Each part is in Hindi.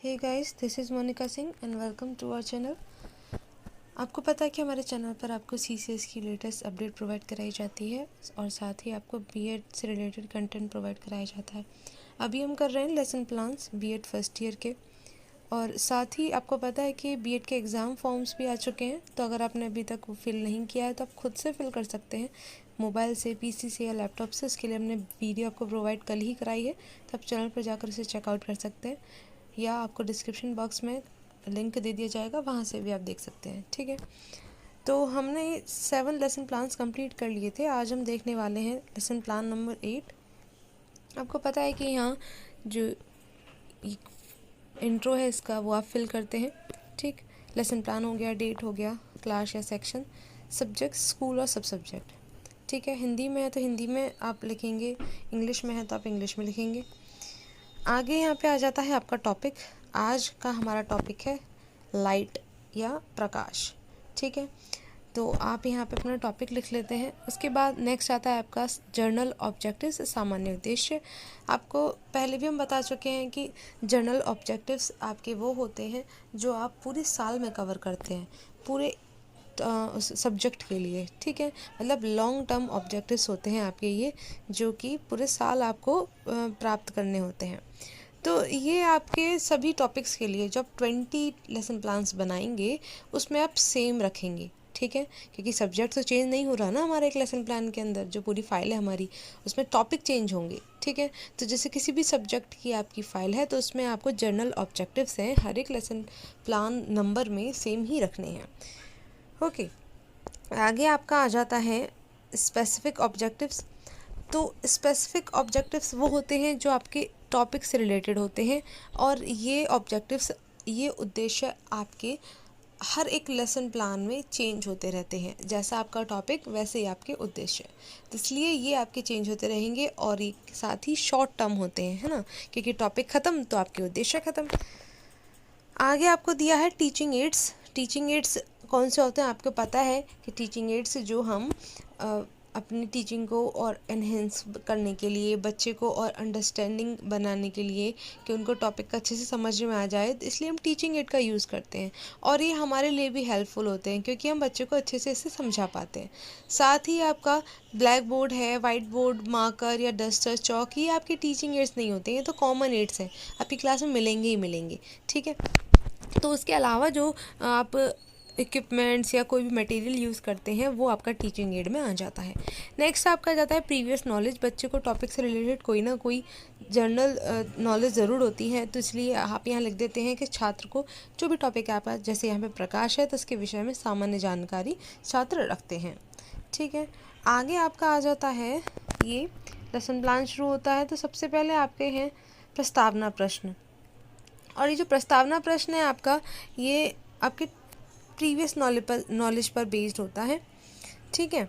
Hey guys, this is Monika Singh and welcome to our channel. आपको पता है कि हमारे चैनल पर आपको सीसीएस की लेटेस्ट अपडेट प्रोवाइड कराई जाती है और साथ ही आपको बीएड से रिलेटेड कंटेंट प्रोवाइड कराया जाता है। अभी हम कर रहे हैं lesson plans B Ed first year के, और साथ ही आपको पता है कि बीएड के एग्ज़ाम फॉर्म्स भी आ चुके हैं। तो अगर आपने अभी तक वो फिल नहीं किया है तो आप खुद से फिल कर सकते हैं, मोबाइल से, पीसी से या लैपटॉप से। उसके लिए हमने वीडियो आपको प्रोवाइड कल ही कराई है, तो आप चैनल पर जाकर उसे चेकआउट कर सकते हैं, या आपको डिस्क्रिप्शन बॉक्स में लिंक दे दिया जाएगा, वहाँ से भी आप देख सकते हैं। ठीक है, तो हमने 7 लेसन प्लान्स कंप्लीट कर लिए थे। आज हम देखने वाले हैं लेसन प्लान नंबर 8। आपको पता है कि यहाँ जो इंट्रो है इसका वो आप फिल करते हैं। ठीक, लेसन प्लान हो गया, डेट हो गया, क्लास या सेक्शन, सब्जेक्ट, स्कूल और सब सब्जेक्ट। ठीक है, हिंदी में है तो हिंदी में आप लिखेंगे, इंग्लिश में है तो आप इंग्लिश में लिखेंगे। आगे यहाँ पे आ जाता है आपका टॉपिक। आज का हमारा टॉपिक है लाइट या प्रकाश। ठीक है, तो आप यहाँ पे अपना टॉपिक लिख लेते हैं। उसके बाद नेक्स्ट आता है आपका जर्नल ऑब्जेक्टिव्स, सामान्य उद्देश्य। आपको पहले भी हम बता चुके हैं कि जर्नल ऑब्जेक्टिव्स आपके वो होते हैं जो आप पूरे साल में कवर करते हैं, पूरे उस सब्जेक्ट के लिए। ठीक है, मतलब लॉन्ग टर्म ऑब्जेक्टिव्स होते हैं आपके ये, जो कि पूरे साल आपको प्राप्त करने होते हैं। तो ये आपके सभी टॉपिक्स के लिए जब 20 लेसन प्लान्स बनाएंगे उसमें आप सेम रखेंगे। ठीक है, क्योंकि सब्जेक्ट तो चेंज नहीं हो रहा ना हमारे एक लेसन प्लान के अंदर, जो पूरी फाइल है हमारी उसमें टॉपिक चेंज होंगे। ठीक है, तो जैसे किसी भी सब्जेक्ट की आपकी फ़ाइल है तो उसमें आपको जर्नल ऑब्जेक्टिव्स हैं हर एक लेसन प्लान नंबर में सेम ही रखने हैं। ओके, आगे आपका आ जाता है स्पेसिफिक ऑब्जेक्टिव्स। तो स्पेसिफिक ऑब्जेक्टिव्स वो होते हैं जो आपके टॉपिक से रिलेटेड होते हैं, और ये ऑब्जेक्टिव्स, ये उद्देश्य आपके हर एक लेसन प्लान में चेंज होते रहते हैं। जैसा आपका टॉपिक वैसे ही आपके उद्देश्य, तो इसलिए ये आपके चेंज होते रहेंगे, और ये साथ ही शॉर्ट टर्म होते हैं, है ना, क्योंकि टॉपिक ख़त्म तो आपके उद्देश्य ख़त्म। आगे आपको दिया है टीचिंग एड्स। टीचिंग एड्स कौन से होते हैं आपको पता है कि टीचिंग एड्स जो हम अपनी टीचिंग को और एनहेंस करने के लिए, बच्चे को और अंडरस्टैंडिंग बनाने के लिए कि उनको टॉपिक अच्छे से समझ में आ जाए, तो इसलिए हम टीचिंग एड का यूज़ करते हैं, और ये हमारे लिए भी हेल्पफुल होते हैं क्योंकि हम बच्चे को अच्छे से इसे समझा पाते हैं। साथ ही आपका ब्लैक बोर्ड है, वाइट बोर्ड, मार्कर या डस्टर, चौक, ये आपके टीचिंग एड्स नहीं होते हैं, तो कॉमन एड्स हैं, आपकी क्लास में मिलेंगे ही मिलेंगे। ठीक है, तो उसके अलावा जो आप इक्विपमेंट्स या कोई भी मटेरियल यूज़ करते हैं वो आपका टीचिंग एड में आ जाता है। नेक्स्ट आपका जाता है प्रीवियस नॉलेज। बच्चे को टॉपिक से रिलेटेड कोई ना कोई जनरल नॉलेज ज़रूर होती है, तो इसलिए आप यहाँ लिख देते हैं कि छात्र को जो भी टॉपिक है आपका, जैसे यहाँ पे प्रकाश है तो उसके विषय में सामान्य जानकारी छात्र रखते हैं। ठीक है, आगे आपका आ जाता है ये लेसन प्लान शुरू होता है, तो सबसे पहले आपके हैं प्रस्तावना प्रश्न। और ये जो प्रस्तावना प्रश्न है आपका, ये आपके प्रीवियस नॉलेज पर बेस्ड होता है। ठीक है,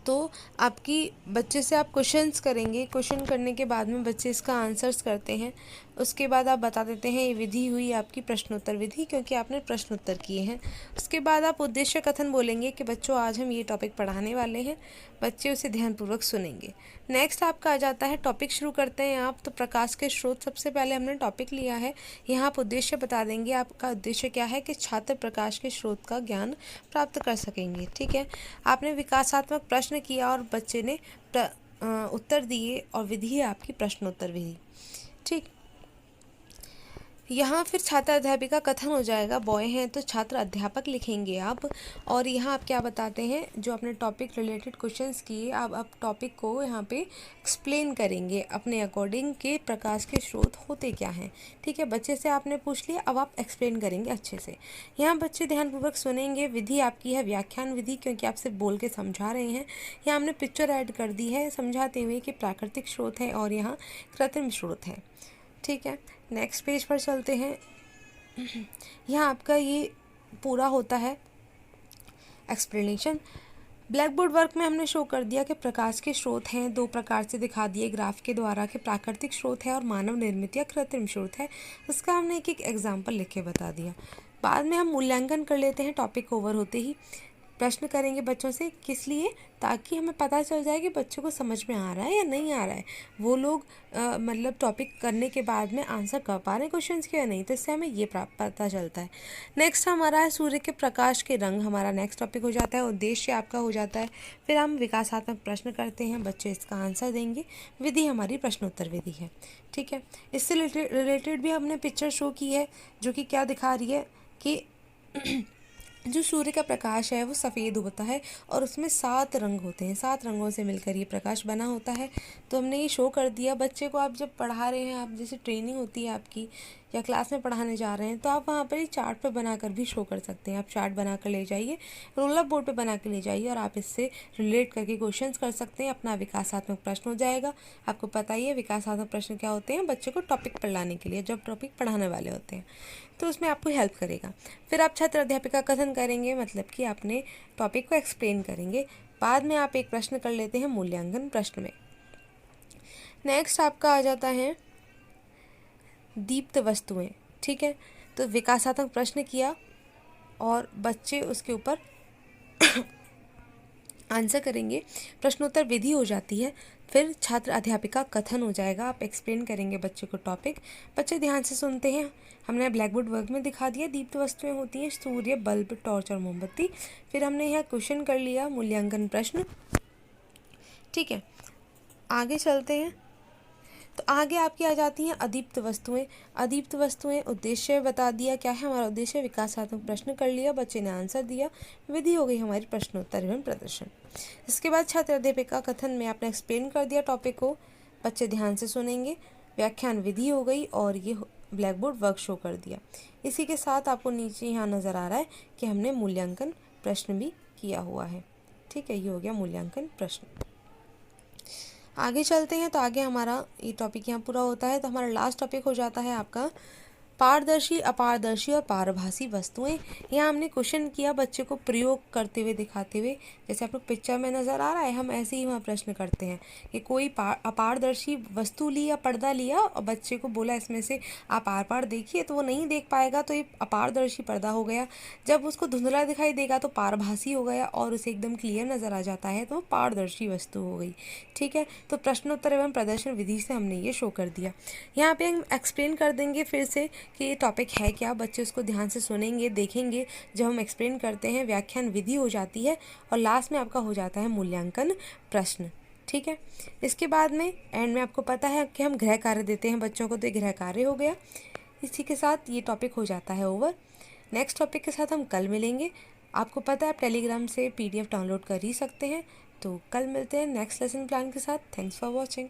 तो आपकी बच्चे से आप क्वेश्चंस करेंगे, क्वेश्चन करने के बाद में बच्चे इसका आंसर्स करते हैं। उसके बाद आप बता देते हैं ये विधि हुई आपकी प्रश्नोत्तर विधि, क्योंकि आपने प्रश्नोत्तर किए हैं। उसके बाद आप उद्देश्य कथन बोलेंगे कि बच्चों आज हम ये टॉपिक पढ़ाने वाले हैं, बच्चे उसे ध्यानपूर्वक सुनेंगे। नेक्स्ट आपका आ जाता है टॉपिक शुरू करते हैं आप, तो प्रकाश के स्रोत सबसे पहले हमने टॉपिक लिया है। यहाँ आप उद्देश्य बता देंगे, आपका उद्देश्य क्या है कि छात्र प्रकाश के स्रोत का ज्ञान प्राप्त कर सकेंगे। ठीक है, आपने विकासात्मक प्रश्न किया और बच्चे ने उत्तर दिए, और विधि है आपकी प्रश्नोत्तर विधि। ठीक, यहाँ फिर छात्र अध्यापिका कथन हो जाएगा, बॉय हैं तो छात्र अध्यापक लिखेंगे आप। और यहाँ आप क्या बताते हैं, जो आपने टॉपिक रिलेटेड क्वेश्चंस किए, आप टॉपिक को यहाँ पे एक्सप्लेन करेंगे अपने अकॉर्डिंग के प्रकाश के स्रोत होते क्या हैं। ठीक है, बच्चे से आपने पूछ लिया, अब आप एक्सप्लेन करेंगे अच्छे से। यहाँ बच्चे ध्यानपूर्वक सुनेंगे। विधि आपकी है व्याख्यान विधि, क्योंकि आप सिर्फ बोल के समझा रहे हैं। यहाँ हमने पिक्चर ऐड कर दी है समझाते हुए कि प्राकृतिक स्रोत है और यहाँ कृत्रिम स्रोत है। ठीक है, नेक्स्ट पेज पर चलते हैं। यहाँ आपका ये पूरा होता है एक्सप्लेनेशन। ब्लैक बोर्ड वर्क में हमने शो कर दिया कि प्रकाश के स्रोत हैं, 2 प्रकार से दिखा दिए ग्राफ के द्वारा कि प्राकृतिक स्रोत है और मानव निर्मित या कृत्रिम स्रोत है। उसका हमने एक एक एग्जाम्पल लिख के बता दिया। बाद में हम मूल्यांकन कर लेते हैं टॉपिक ओवर होते ही। प्रश्न करेंगे बच्चों से, किस लिए, ताकि हमें पता चल जाए कि बच्चों को समझ में आ रहा है या नहीं आ रहा है, वो लोग मतलब टॉपिक करने के बाद में आंसर कर पा रहे हैं क्वेश्चंस के या नहीं, तो इससे हमें ये पता चलता है। नेक्स्ट हमारा है सूर्य के प्रकाश के रंग, हमारा नेक्स्ट टॉपिक हो जाता है। उद्देश्य आपका हो जाता है। फिर हम विकासात्मक प्रश्न करते हैं, बच्चे इसका आंसर देंगे। विधि हमारी प्रश्नोत्तर विधि है, ठीक है। इससे रिलेटेड भी हमने पिक्चर शो की है, जो कि क्या दिखा रही है कि जो सूर्य का प्रकाश है वो सफ़ेद होता है और उसमें 7 रंग होते हैं, 7 रंगों से मिलकर ये प्रकाश बना होता है। तो हमने ये शो कर दिया बच्चे को। आप जब पढ़ा रहे हैं, आप जैसे ट्रेनिंग होती है आपकी या क्लास में पढ़ाने जा रहे हैं, तो आप वहाँ पर ही चार्ट पे बनाकर भी शो कर सकते हैं। आप चार्ट बनाकर ले जाइए, रोल बोर्ड पे बना के ले जाइए और आप इससे रिलेट करके क्वेश्चंस कर सकते हैं। अपना विकासात्मक प्रश्न हो जाएगा। आपको पता ही है विकासात्मक प्रश्न क्या होते हैं, बच्चे को टॉपिक पर लाने के लिए, जब टॉपिक पढ़ाने वाले होते हैं, तो उसमें आपको हेल्प करेगा। फिर आप छात्र अध्यापिका कथन करेंगे, मतलब कि अपने टॉपिक को एक्सप्लेन करेंगे। बाद में आप एक प्रश्न कर लेते हैं मूल्यांकन प्रश्न में। नेक्स्ट आपका आ जाता है दीप्त वस्तुएं, ठीक है। तो विकासात्मक प्रश्न किया और बच्चे उसके ऊपर आंसर करेंगे। प्रश्नोत्तर विधि हो जाती है। फिर छात्र अध्यापिका कथन हो जाएगा, आप एक्सप्लेन करेंगे बच्चे को टॉपिक। बच्चे ध्यान से सुनते हैं। हमने ब्लैक बोर्ड वर्क में दिखा दिया, दीप्त वस्तुएं होती हैं सूर्य, बल्ब, टॉर्च और मोमबत्ती। फिर हमने यहाँ क्वेश्चन कर लिया, मूल्यांकन प्रश्न, ठीक है। आगे चलते हैं, तो आगे आपकी आ जाती हैं अदीप्त वस्तुएं। अदीप्त वस्तुएं, उद्देश्य बता दिया, क्या है हमारा उद्देश्य, विकासात्मक प्रश्न कर लिया, बच्चे ने आंसर दिया। विधि हो गई हमारी प्रश्नोत्तर एवं प्रदर्शन। इसके बाद छात्र अध्यापिका कथन में आपने एक्सप्लेन कर दिया टॉपिक को, बच्चे ध्यान से सुनेंगे। व्याख्यान विधि हो गई और ये ब्लैक बोर्ड वर्क शो कर दिया। इसी के साथ आपको नीचे यहाँ नज़र आ रहा है कि हमने मूल्यांकन प्रश्न भी किया हुआ है, ठीक है। ये हो गया मूल्यांकन प्रश्न। आगे चलते हैं, तो आगे हमारा ये टॉपिक यहाँ पूरा होता है। तो हमारा लास्ट टॉपिक हो जाता है आपका पारदर्शी, अपारदर्शी और पारभासी वस्तुएं। यहाँ हमने क्वेश्चन किया बच्चे को प्रयोग करते हुए, दिखाते हुए, जैसे आप लोग पिक्चर में नज़र आ रहा है, हम ऐसे ही वहाँ प्रश्न करते हैं कि कोई अपारदर्शी वस्तु ली या पर्दा लिया और बच्चे को बोला इसमें से आप आर पार देखिए, तो वो नहीं देख पाएगा, तो ये अपारदर्शी पर्दा हो गया। जब उसको धुंधला दिखाई देगा तो पारभासी हो गया, और उसे एकदम क्लियर नज़र आ जाता है तो पारदर्शी वस्तु हो गई, ठीक है। तो प्रश्नोत्तर एवं प्रदर्शन विधि से हमने ये शो कर दिया। यहाँ पे हम एक्सप्लेन कर देंगे फिर से कि ये टॉपिक है क्या, बच्चे उसको ध्यान से सुनेंगे, देखेंगे। जब हम एक्सप्लेन करते हैं व्याख्यान विधि हो जाती है और लास्ट में आपका हो जाता है मूल्यांकन प्रश्न, ठीक है। इसके बाद में एंड में आपको पता है कि हम गृह कार्य देते हैं बच्चों को, तो ये गृह कार्य हो गया। इसी के साथ ये टॉपिक हो जाता है ओवर। नेक्स्ट टॉपिक के साथ हम कल मिलेंगे। आपको पता है आप टेलीग्राम से PDF डाउनलोड कर ही सकते हैं। तो कल मिलते हैं नेक्स्ट लेसन प्लान के साथ। Thanks for watching.